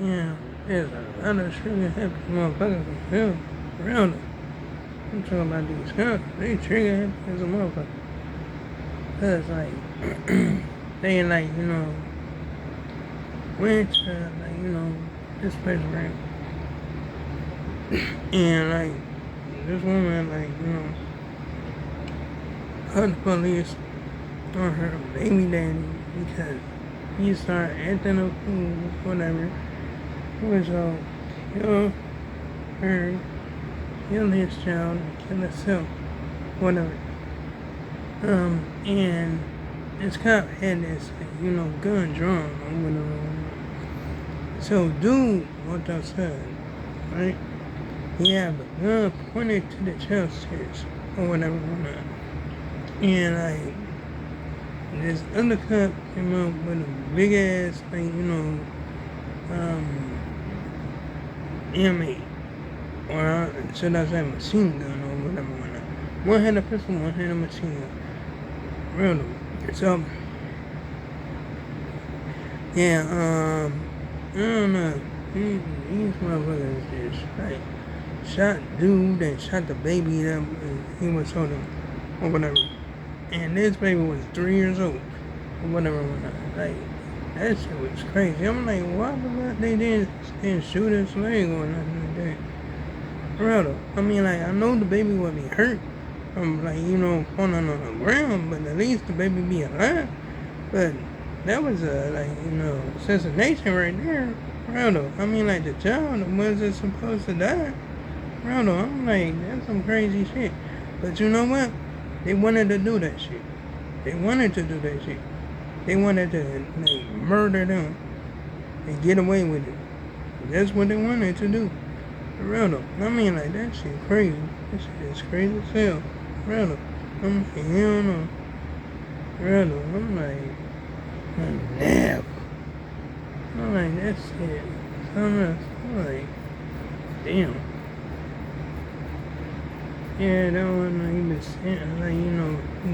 Yeah, there's a lot of trigger happy motherfuckers in hell around them. I'm talking about these guns. They trigger happy as a motherfucker. Cause like they like, went to like, this place right. And like this woman like, called the police on her baby daddy because he started acting a fool, whatever. He was all kill her, kill his child, kill himself, whatever. And this cop had this, gun drawn or whatever. So dude went outside, right? He had the gun pointed to the chest or whatever, whatnot. And like this other cop came up with a big ass, like, M8, or should I say machine gun or whatever, whatnot. One had a pistol, one had a machine gun. Real though. So, yeah, I don't know. These motherfuckers just like shot dude and shot the baby that he was holding or whatever. And this baby was 3 years old or whatever. Like that shit was crazy. I'm like, why the fuck they didn't shoot his leg or nothing like that? For real though. I mean, like I know the baby would be hurt from like falling on the ground, but at least the baby be alive. But that was assassination right there. Real though. I mean, like the child wasn't supposed to die. Real though. I'm like, that's some crazy shit. But you know what? They wanted to do that shit. They wanted to do that shit. They wanted to like murder them and get away with it. That's what they wanted to do. For real though. I mean, like that shit crazy. That shit is crazy as hell. For real though. I'm like, hell no. For real though. I'm like, never. I'm like, that shit. Something else. I'm like, damn. Yeah, that one, he was saying, like,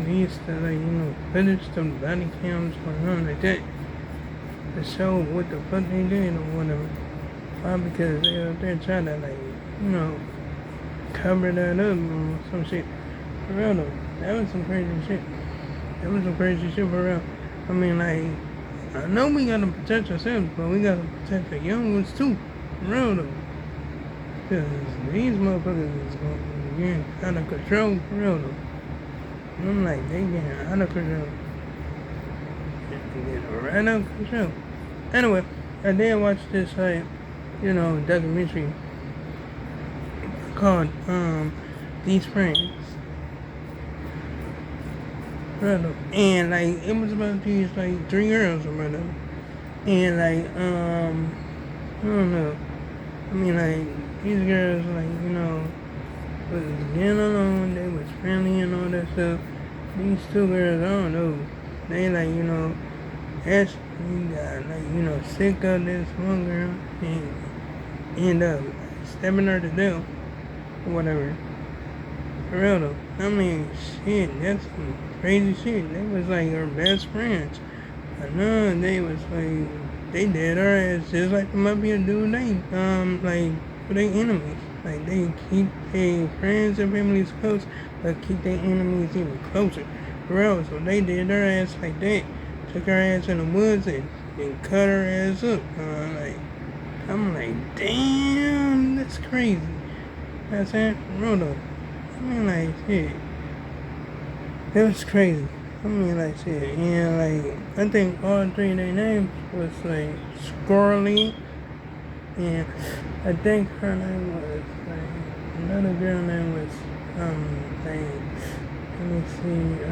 he used to, like, finish the body cams or something like that to show what the fuck they did or whatever. Why? Because they're trying to, like, cover that up or some shit. For real though, that was some crazy shit. That was some crazy shit for real. I mean, like, I know we gotta protect ourselves, but we gotta protect the young ones too. For real though. Because these motherfuckers is getting out of control. For real though. I'm like, they getting out of control. Getting right out of control. Anyway, I did watch this, documentary called, These Friends. Brother. And like it was about these like 3 girls or whatever. And like I don't know. I mean like these girls like, was getting along, they was friendly and all that stuff. These 2 girls, I don't know. They like, actually got like, sick of this one girl and end up stabbing her to death or whatever. For real though. I mean, shit, that's some crazy shit. They was like her best friends. But no, they was like, they did her ass just like the mafia do they, like, for their enemies. Like, they keep their friends and families close, but keep their enemies even closer. For real, so they did her ass like that. Took her ass in the woods and cut her ass up. I'm like, damn, that's crazy. That's it, for real though. I mean, like, shit. It was crazy. I mean, like, shit. And, like, I think all 3 of their names was, like, Scorley. And I think her name was, like, another girl name was, like, let me see, I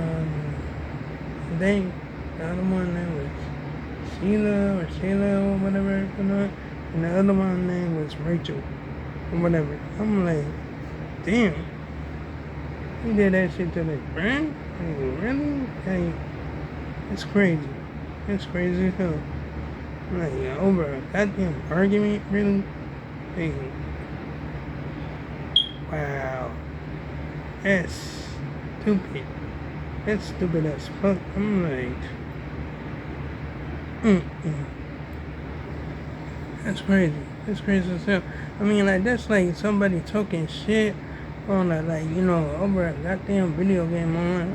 think the other one name was Sheila or whatever, and the other one name was Rachel or whatever. I'm like, damn. He did that shit to their friend? Like, really? Like, it's crazy. It's crazy as hell. Like, over a goddamn argument? Really? Like, wow. That's stupid. That's stupid as fuck. I'm like, That's crazy. That's crazy as hell. I mean, like, that's like somebody talking shit on a, like, over a goddamn video game online.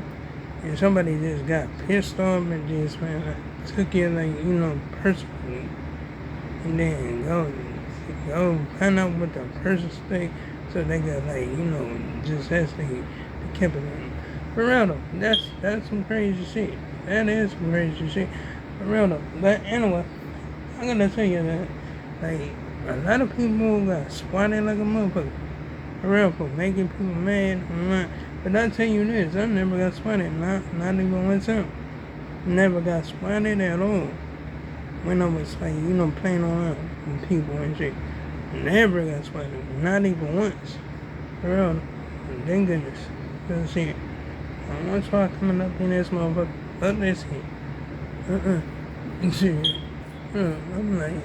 And somebody just got pissed off and just, man, like, took it, like, personally. And then go find out what the person's think so they got, like, just actually kept it on. For real though, that's some crazy shit. That is some crazy shit. For real though. But anyway, I'm gonna tell you that, like, a lot of people got swatted like a motherfucker. For real, for making people mad online. But I tell you this, I never got swatted, not even one time. Never got swatted at all. When I was, like, playing around with people and shit. Never got swatted, not even once. For real, thank goodness. Cause shit, I want to try coming up in this motherfucker, up this shit. Shit. I'm like,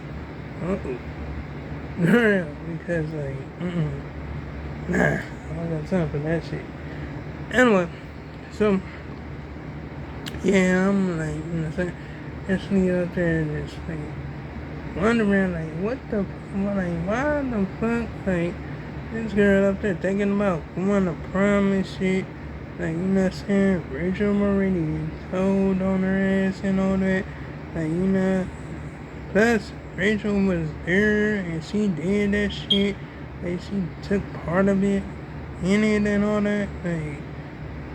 real, because, like, nah, I don't got time for that shit. Anyway, so, yeah, I'm like, actually out there just, like, wondering, like, why the fuck, like, this girl up there thinking about going to prom and shit, like, what I'm saying, Rachel already told on her ass and all that, like, plus, Rachel was there and she did that shit, like, she took part of it, in it and all that, like,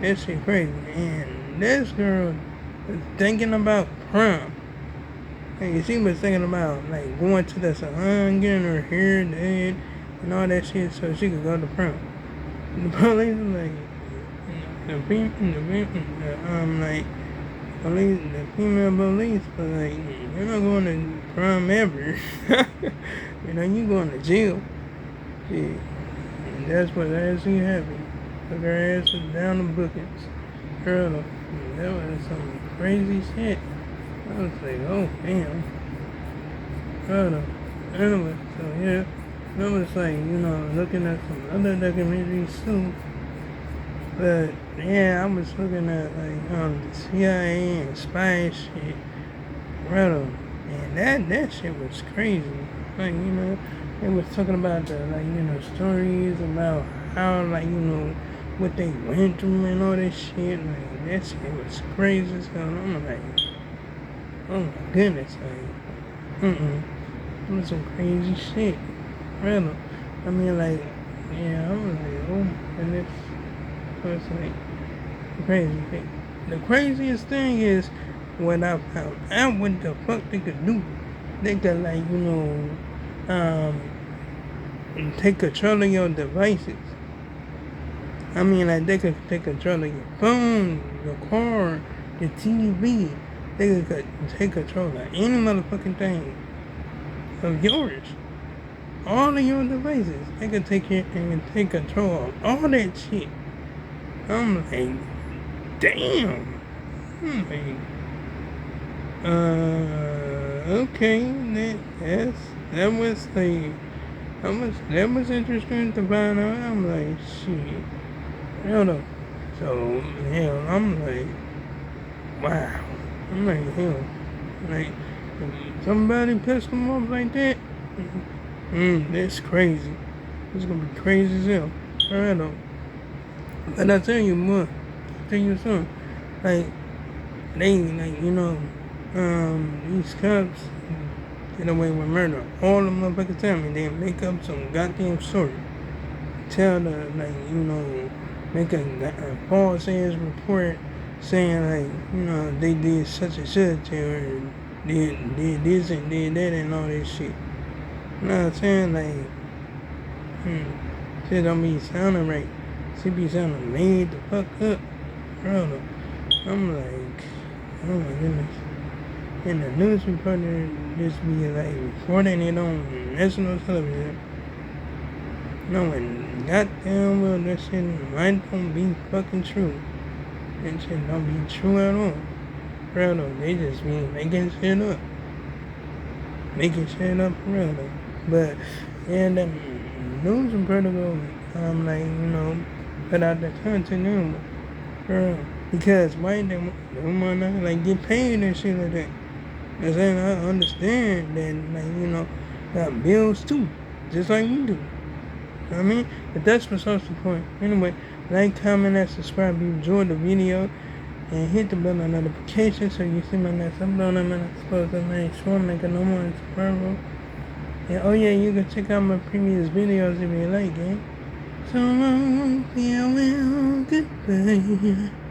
that shit crazy, and this girl was thinking about prom. Like, she was thinking about, like, going to the salon, getting her hair did, and all that shit so she could go to prom. The police was like, the female police was like, you're not going to prom ever. You going to jail. Shit. And that's what actually happened. Took her ass down the bookings. Girl, that was some crazy shit. I was like, oh damn. Anyway, so yeah, I was like, looking at some other documentaries too. But yeah, I was looking at like the CIA and spy shit. And that shit was crazy. Like, they was talking about the stories about how, like, what they went through and all this shit. Like, that shit was crazy as hell. I'm like, oh my goodness, like, it was some crazy shit. Really. I mean, like, yeah, I was like, oh my goodness. So it's like, crazy thing. The craziest thing is when I found out what the fuck they could do. They could, like, take control of your devices. I mean, like, they could take control of your phone, your car, your TV. They could take control of any motherfucking thing of yours. All of your devices. They could take it and take control of all that shit. I'm like, damn. Okay. That was interesting to find out. I'm like, shit. I don't know. So, hell, I'm like, wow. I'm like, hell. Like, if somebody pissed them off like that, that's crazy. It's gonna be crazy as hell. I don't know. But I tell you more. I tell you something. Like, they, like, these cops get away with murder all the motherfucking time, and they make up some goddamn story. Tell the, like, make a false ass report saying, like, they did such and such, or did this and did that and all this shit. You know what I'm saying? Like, shit don't be sounding right. Shit be sounding made the fuck up. Bro, I'm like, oh my goodness. And the news reporter just be like reporting it on national television. Knowing goddamn well that shit might don't be fucking true. That shit don't be true at all. Bro, they just be making shit up. Making shit up for real though. But yeah, the news reporter go put out the content anyway. Girl, because why they might not like get paid and shit like that. Cause then I understand that, like, got bills too, just like we do. You know what I mean? But that's besides the point. Anyway, like, comment, and subscribe if you enjoyed the video. And hit the bell notification so you see my next upload. I'm not supposed to make sure I'm making no more tomorrow. And oh yeah, you can check out my previous videos if you like it. So long, farewell, goodbye.